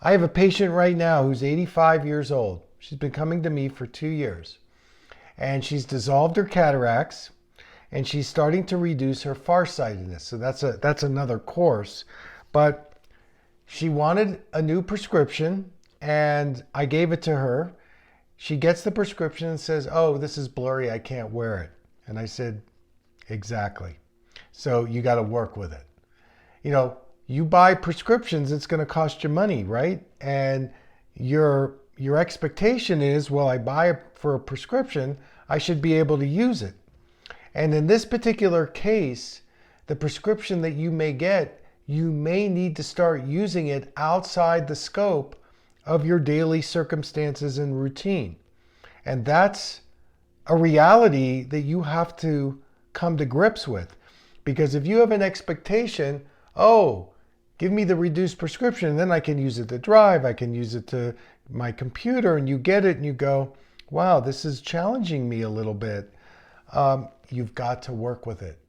I have a patient right now who's 85 years old. She's been coming to me for 2 years, and she's dissolved her cataracts, and she's starting to reduce her farsightedness. So that's another course. But she wanted a new prescription, and I gave it to her. She gets the prescription and says, "Oh, this is blurry. I can't wear it." And I said, "Exactly. So you got to work with it." You know, you buy prescriptions, it's going to cost you money, right? And your expectation is, well, I buy it for a prescription, I should be able to use it. And in this particular case, the prescription that you may get, you may need to start using it outside the scope of your daily circumstances and routine. And that's a reality that you have to come to grips with. Because if you have an expectation, oh, give me the reduced prescription, and then I can use it to drive, I can use it to my computer, and you get it and you go, wow, this is challenging me a little bit. You've got to work with it.